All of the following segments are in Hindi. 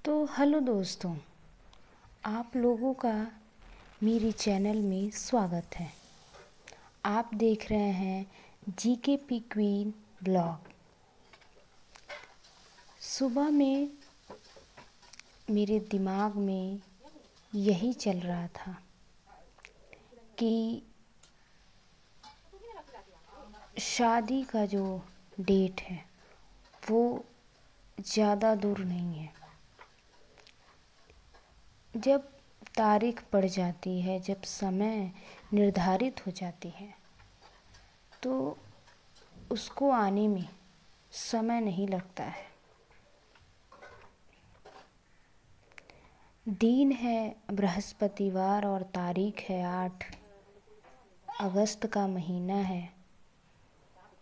तो हेलो दोस्तों, आप लोगों का मेरी चैनल में स्वागत है। आप देख रहे हैं जीके पी क्वीन ब्लॉग। सुबह में मेरे दिमाग में यही चल रहा था कि शादी का जो डेट है वो ज़्यादा दूर नहीं है। जब तारीख पड़ जाती है, जब समय निर्धारित हो जाती है, तो उसको आने में समय नहीं लगता है। दिन है बृहस्पतिवार और तारीख है 8 अगस्त का महीना है,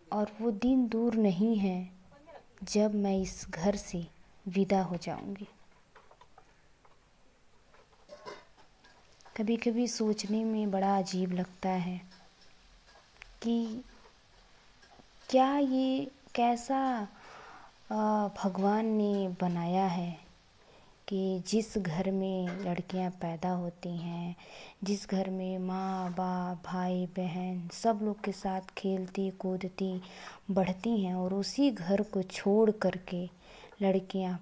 और वो दिन दूर नहीं है जब मैं इस घर से विदा हो जाऊंगी। कभी कभी सोचने में बड़ा अजीब लगता है कि क्या ये कैसा भगवान ने बनाया है कि जिस घर में लड़कियां पैदा होती हैं, जिस घर में माँ बाप भाई बहन सब लोग के साथ खेलती कूदती बढ़ती हैं, और उसी घर को छोड़ करके लड़कियां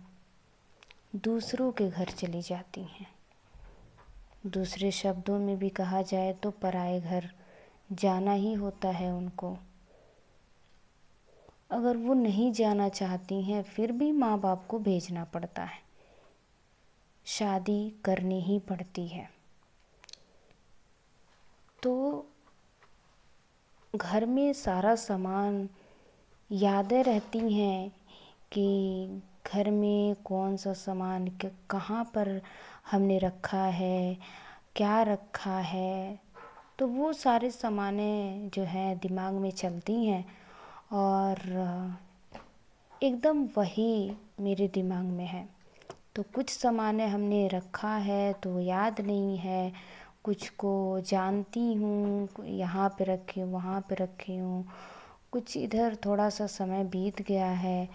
दूसरों के घर चली जाती हैं। दूसरे शब्दों में भी कहा जाए तो पराए घर जाना ही होता है उनको। अगर वो नहीं जाना चाहती हैं फिर भी माँ बाप को भेजना पड़ता है, शादी करनी ही पड़ती है। तो घर में सारा सामान, यादें रहती हैं कि घर में कौन सा सामान कहाँ पर हमने रखा है, क्या रखा है। तो वो सारे सामानें जो हैं दिमाग में चलती हैं, और एकदम वही मेरे दिमाग में है। तो कुछ सामानें हमने रखा है तो याद नहीं है, कुछ को जानती हूँ, यहाँ पे रखी हूँ वहाँ पे रखी हूँ, कुछ इधर थोड़ा सा समय बीत गया है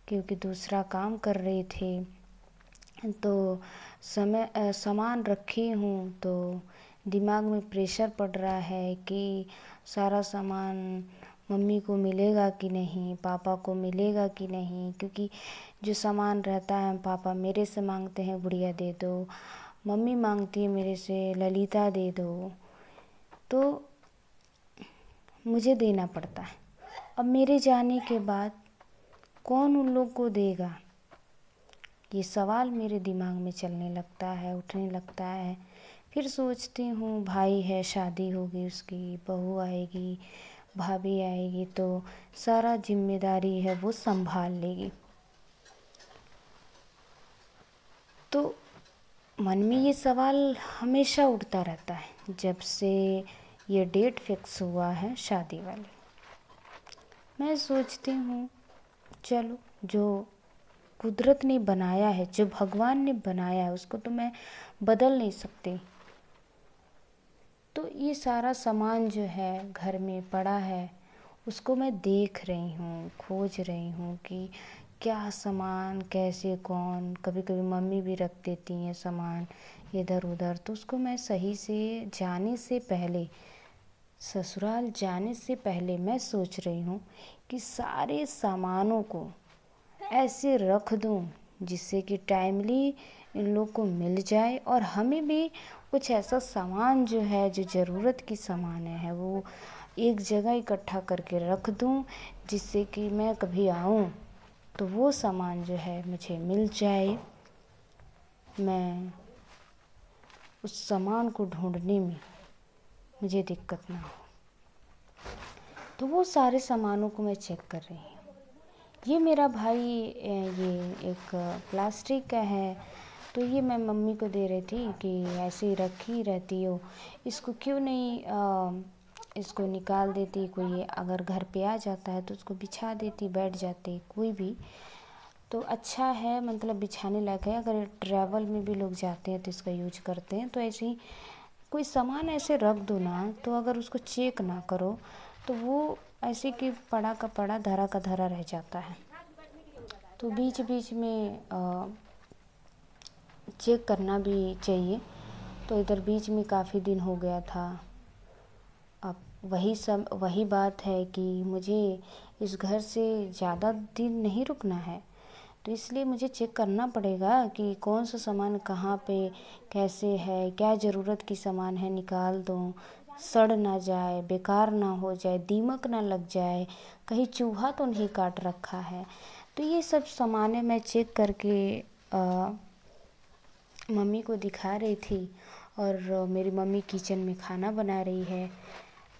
क्योंकि दूसरा काम कर रही थी, तो सामान रखी हूँ तो दिमाग में प्रेशर पड़ रहा है कि सारा सामान मम्मी को मिलेगा कि नहीं, पापा को मिलेगा कि नहीं। क्योंकि जो सामान रहता है पापा मेरे से मांगते हैं गुड़िया दे दो, मम्मी मांगती है मेरे से ललिता दे दो, तो मुझे देना पड़ता है। अब मेरे जाने के बाद कौन उन लोग को देगा, ये सवाल मेरे दिमाग में चलने लगता है, उठने लगता है। फिर सोचती हूँ भाई है, शादी होगी उसकी, बहू आएगी, भाभी आएगी, तो सारा जिम्मेदारी है वो संभाल लेगी। तो मन में ये सवाल हमेशा उठता रहता है जब से ये डेट फिक्स हुआ है शादी वाली। मैं सोचती हूँ चलो, जो कुदरत ने बनाया है, जो भगवान ने बनाया है, उसको तो मैं बदल नहीं सकती। तो ये सारा सामान जो है घर में पड़ा है, उसको मैं देख रही हूँ, खोज रही हूँ कि क्या सामान कैसे कौन। कभी कभी मम्मी भी रख देती हैं सामान इधर उधर, तो उसको मैं सही से जाने से पहले, ससुराल जाने से पहले मैं सोच रही हूँ कि सारे सामानों को ऐसे रख दूँ जिससे कि टाइमली इन लोग को मिल जाए, और हमें भी कुछ ऐसा सामान जो है, जो ज़रूरत की सामान है, वो एक जगह इकट्ठा करके रख दूँ, जिससे कि मैं कभी आऊँ तो वो सामान जो है मुझे मिल जाए, मैं उस सामान को ढूंढने में मुझे दिक्कत ना हो। तो वो सारे सामानों को मैं चेक कर रही हूँ। ये मेरा भाई, ये एक प्लास्टिक का है, तो ये मैं मम्मी को दे रही थी कि ऐसे ही रखी रहती हो, इसको क्यों नहीं इसको निकाल देती, कोई अगर घर पे आ जाता है तो उसको बिछा देती, बैठ जाते कोई भी, तो अच्छा है, मतलब बिछाने लायक है। अगर ट्रैवल में भी लोग जाते हैं तो इसका यूज करते हैं। तो ऐसे ही कोई सामान ऐसे रख दो ना, तो अगर उसको चेक ना करो तो वो ऐसे कि पड़ा का पड़ा, धरा का धरा रह जाता है। तो बीच बीच में चेक करना भी चाहिए। तो इधर बीच में काफ़ी दिन हो गया था। अब वही बात है कि मुझे इस घर से ज़्यादा दिन नहीं रुकना है, तो इसलिए मुझे चेक करना पड़ेगा कि कौन सा सामान कहाँ पे कैसे है, क्या ज़रूरत की सामान है निकाल दूँ, सड़ ना जाए, बेकार ना हो जाए, दीमक ना लग जाए, कहीं चूहा तो नहीं काट रखा है। तो ये सब सामानें मैं चेक करके मम्मी को दिखा रही थी। और मेरी मम्मी किचन में खाना बना रही है,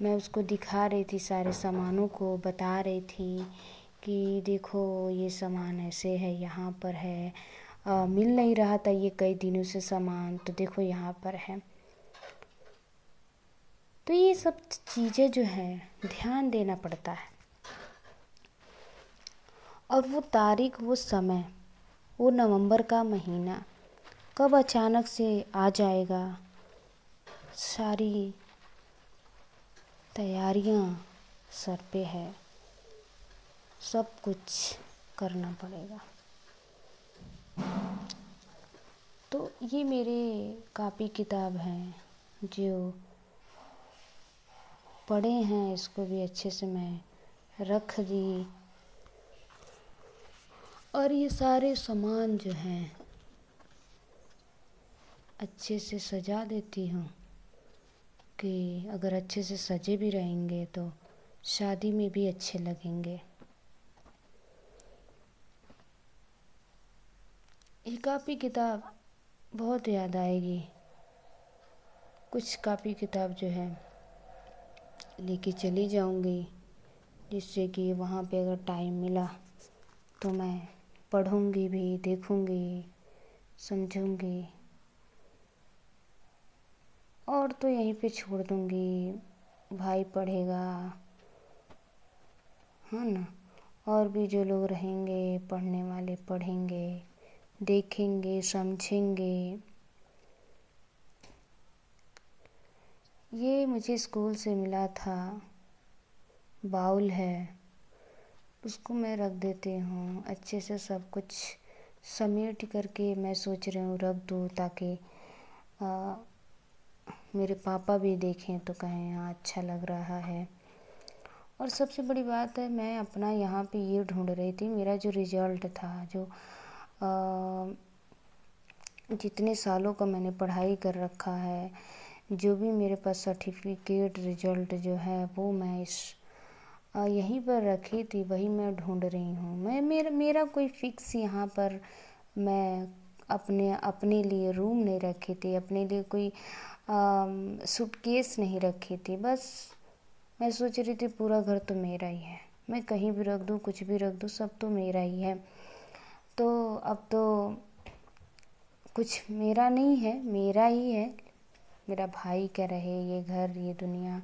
मैं उसको दिखा रही थी, सारे सामानों को बता रही थी कि देखो ये सामान ऐसे है, यहाँ पर है, मिल नहीं रहा था ये कई दिनों से सामान, तो देखो यहाँ पर है। तो ये सब चीज़ें जो है ध्यान देना पड़ता है। और वो तारीख, वो समय, वो नवंबर का महीना कब अचानक से आ जाएगा, सारी तैयारियां सर पे है, सब कुछ करना पड़ेगा। तो ये मेरे कापी किताब हैं जो पढ़े हैं, इसको भी अच्छे से मैं रख दी। और ये सारे सामान जो हैं अच्छे से सजा देती हूँ कि अगर अच्छे से सजे भी रहेंगे तो शादी में भी अच्छे लगेंगे। ये कापी किताब बहुत याद आएगी। कुछ कापी किताब जो है लेके चली जाऊंगी, जिससे कि वहाँ पे अगर टाइम मिला तो मैं पढ़ूंगी भी, देखूंगी, समझूंगी। और तो यहीं पे छोड़ दूंगी, भाई पढ़ेगा, हाँ ना। और भी जो लोग रहेंगे पढ़ने वाले पढ़ेंगे, देखेंगे, समझेंगे। ये मुझे स्कूल से मिला था, बाउल है, उसको मैं रख देती हूँ अच्छे से। सब कुछ समेट करके मैं सोच रही हूँ रख दूँ, ताकि मेरे पापा भी देखें तो कहें हाँ अच्छा लग रहा है। और सबसे बड़ी बात है, मैं अपना यहाँ पे ये ढूंढ रही थी, मेरा जो रिज़ल्ट था, जो जितने सालों का मैंने पढ़ाई कर रखा है, जो भी मेरे पास सर्टिफिकेट रिज़ल्ट जो है वो मैं यहीं पर रखी थी, वही मैं ढूंढ रही हूँ। मेरा कोई फिक्स यहाँ पर मैं अपने लिए रूम नहीं रखी थी, अपने लिए कोई सूटकेस नहीं रखी थी। बस मैं सोच रही थी पूरा घर तो मेरा ही है, मैं कहीं भी रख दूँ, कुछ भी रख दूँ, सब तो मेरा ही है। तो अब तो कुछ मेरा नहीं है, मेरा ही है। मेरा भाई का रहे ये घर, ये दुनिया,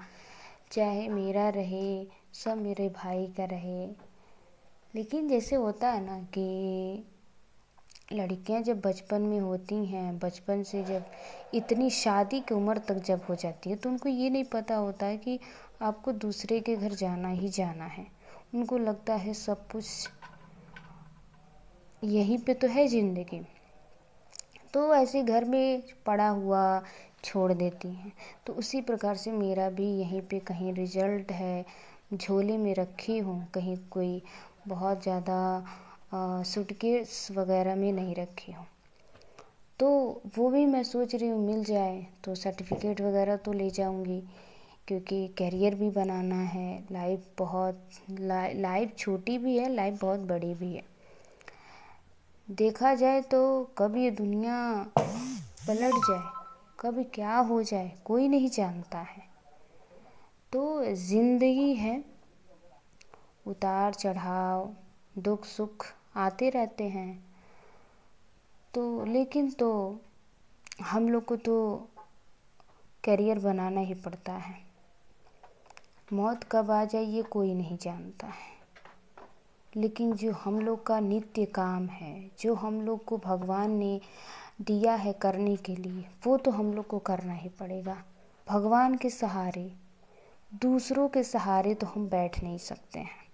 चाहे मेरा रहे, सब मेरे भाई का रहे। लेकिन जैसे होता है ना कि लड़कियां जब बचपन में होती हैं, बचपन से जब इतनी शादी की उम्र तक जब हो जाती है, तो उनको ये नहीं पता होता है कि आपको दूसरे के घर जाना ही जाना है। उनको लगता है सब कुछ यहीं पे तो है ज़िंदगी, तो ऐसे घर में पड़ा हुआ छोड़ देती हैं। तो उसी प्रकार से मेरा भी यहीं पे कहीं रिज़ल्ट है, झोले में रखी हूँ, कहीं कोई बहुत ज़्यादा सूटकेस वगैरह में नहीं रखी हूँ। तो वो भी मैं सोच रही हूँ मिल जाए तो सर्टिफिकेट वगैरह तो ले जाऊँगी, क्योंकि करियर भी बनाना है। लाइफ छोटी भी है, लाइफ बहुत बड़ी भी है। देखा जाए तो कब ये दुनिया पलट जाए, कब क्या हो जाए, कोई नहीं जानता है। तो ज़िंदगी है, उतार चढ़ाव, दुख सुख आते रहते हैं। तो लेकिन तो हम लोग को तो करियर बनाना ही पड़ता है। मौत कब आ जाए ये कोई नहीं जानता है, लेकिन जो हम लोग का नित्य काम है, जो हम लोग को भगवान ने दिया है करने के लिए, वो तो हम लोग को करना ही पड़ेगा। भगवान के सहारे, दूसरों के सहारे तो हम बैठ नहीं सकते हैं।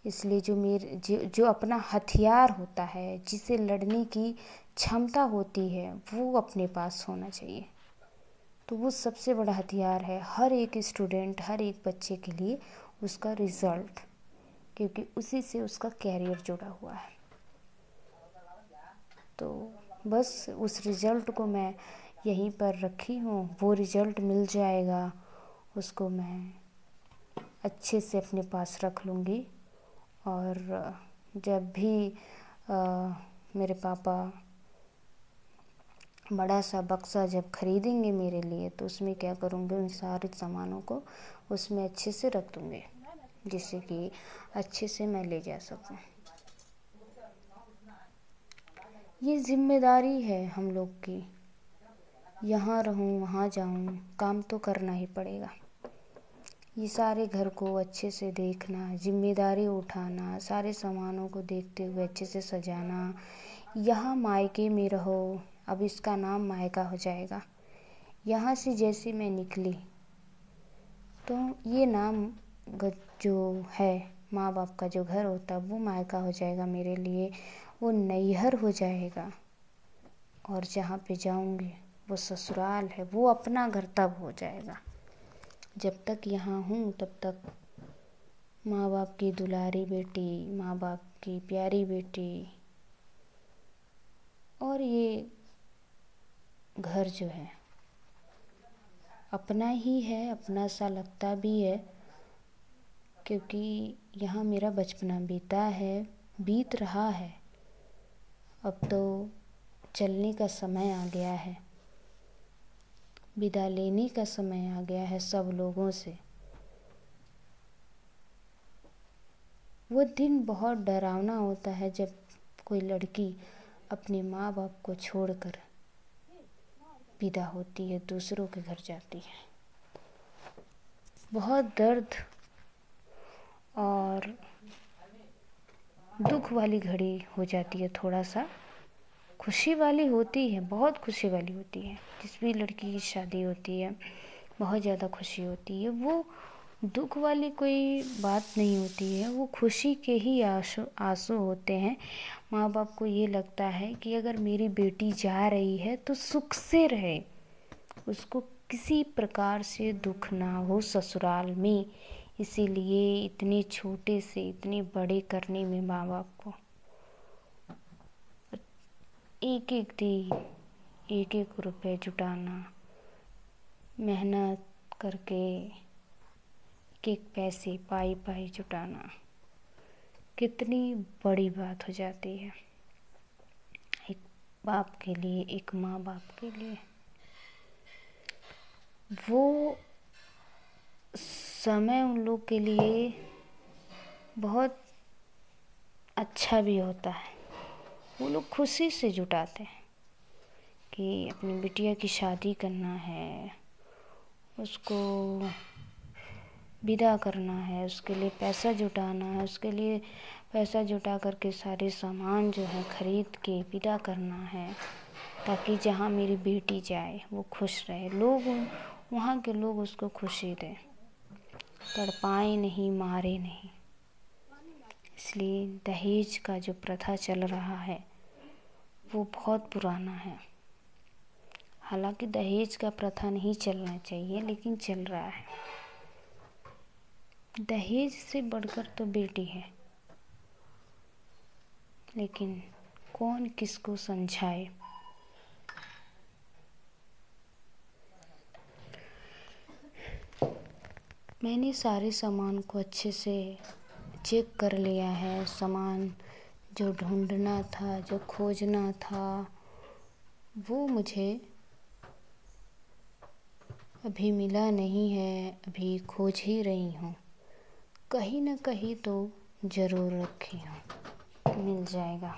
इसलिए जो अपना हथियार होता है, जिसे लड़ने की क्षमता होती है, वो अपने पास होना चाहिए। तो वो सबसे बड़ा हथियार है हर एक स्टूडेंट, हर एक बच्चे के लिए, उसका रिज़ल्ट, क्योंकि उसी से उसका कैरियर जुड़ा हुआ है। तो बस उस रिज़ल्ट को मैं यहीं पर रखी हूँ। वो रिज़ल्ट मिल जाएगा, उसको मैं अच्छे से अपने पास रख लूँगी। और जब भी मेरे पापा बड़ा सा बक्सा जब खरीदेंगे मेरे लिए, तो उसमें क्या करूँगी, उन सारे सामानों को उसमें अच्छे से रख दूँगी, जिससे कि अच्छे से मैं ले जा सकूँ। ये जिम्मेदारी है हम लोग की, यहाँ रहूँ वहाँ जाऊँ, काम तो करना ही पड़ेगा। ये सारे घर को अच्छे से देखना, जिम्मेदारी उठाना, सारे सामानों को देखते हुए अच्छे से सजाना। यहाँ मायके में रहो, अब इसका नाम मायका हो जाएगा। यहाँ से जैसे मैं निकली, तो ये नाम जो है, माँ बाप का जो घर होता है, वो मायका हो जाएगा मेरे लिए, वो नैहर हो जाएगा। और जहाँ पे जाऊँगी वो ससुराल है, वो अपना घर तब हो जाएगा। जब तक यहाँ हूँ तब तक माँ बाप की दुलारी बेटी, माँ बाप की प्यारी बेटी, और ये घर जो है अपना ही है, अपना सा लगता भी है, क्योंकि यहाँ मेरा बचपना बीत रहा है। अब तो चलने का समय आ गया है, विदा लेने का समय आ गया है सब लोगों से। वो दिन बहुत डरावना होता है जब कोई लड़की अपने माँ बाप को छोड़कर विदा होती है, दूसरों के घर जाती है। बहुत दर्द और दुख वाली घड़ी हो जाती है। थोड़ा सा खुशी वाली होती है, बहुत खुशी वाली होती है। जिस भी लड़की की शादी होती है बहुत ज़्यादा खुशी होती है। वो दुख वाली कोई बात नहीं होती है, वो खुशी के ही आंसू होते हैं। माँ बाप को ये लगता है कि अगर मेरी बेटी जा रही है तो सुख से रहे, उसको किसी प्रकार से दुख ना हो ससुराल में। इसीलिए इतने छोटे से इतने बड़े करने में माँ बाप को एक एक दिन, एक एक रुपए जुटाना, मेहनत करके एक एक पैसे पाई पाई जुटाना कितनी बड़ी बात हो जाती है एक बाप के लिए, एक माँ बाप के लिए। वो समय उन लोग के लिए बहुत अच्छा भी होता है। वो लोग खुशी से जुटाते हैं कि अपनी बिटिया की शादी करना है, उसको विदा करना है, उसके लिए पैसा जुटाना है, उसके लिए पैसा जुटा करके सारे सामान जो है खरीद के विदा करना है, ताकि जहाँ मेरी बेटी जाए वो खुश रहे, लोग वहाँ के लोग उसको खुशी दें, तड़पाए नहीं, मारे नहीं। इसलिए दहेज का जो प्रथा चल रहा है वो बहुत पुराना है। हालांकि दहेज का प्रथा नहीं चलना चाहिए, लेकिन चल रहा है। दहेज से बढ़कर तो बेटी है, लेकिन कौन किसको समझाए। मैंने सारे सामान को अच्छे से चेक कर लिया है। सामान जो ढूंढना था, जो खोजना था, वो मुझे अभी मिला नहीं है। अभी खोज ही रही हूँ, कहीं ना कहीं तो ज़रूर रखी हूँ, मिल जाएगा।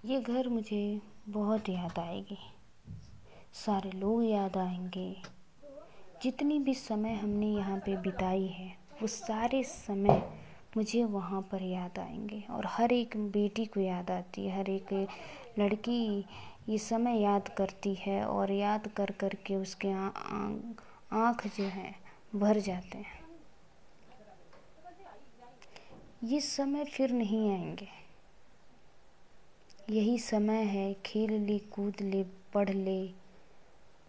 ये घर मुझे बहुत याद आएगी, सारे लोग याद आएंगे। जितनी भी समय हमने यहाँ पे बिताई है वो सारे समय मुझे वहाँ पर याद आएंगे। और हर एक बेटी को याद आती है, हर एक लड़की ये समय याद करती है। और याद कर कर के उसके आँख जो है भर जाते हैं। ये समय फिर नहीं आएंगे। यही समय है, खेल ले, कूद ले, पढ़ ले,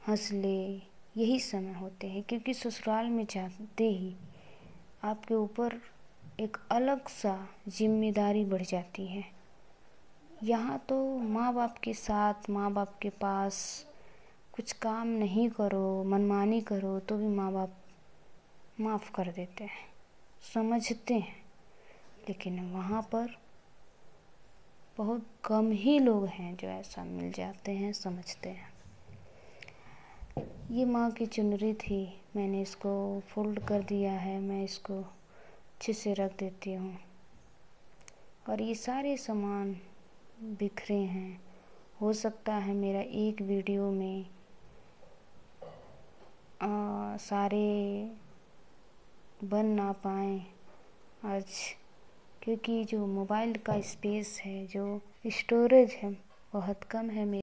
हंस ले, यही समय होते हैं। क्योंकि ससुराल में जाते ही आपके ऊपर एक अलग सा जिम्मेदारी बढ़ जाती है। यहाँ तो माँ बाप के साथ, माँ बाप के पास कुछ काम नहीं करो, मनमानी करो तो भी माँ बाप माफ़ कर देते हैं, समझते हैं। लेकिन वहाँ पर बहुत कम ही लोग हैं जो ऐसा मिल जाते हैं, समझते हैं। ये माँ की चुनरी थी, मैंने इसको फोल्ड कर दिया है, मैं इसको अच्छे से रख देती हूँ। और ये सारे सामान बिखरे हैं। हो सकता है मेरा एक वीडियो में सारे बन ना पाए आज, क्योंकि जो मोबाइल का स्पेस है, जो स्टोरेज है, बहुत कम है।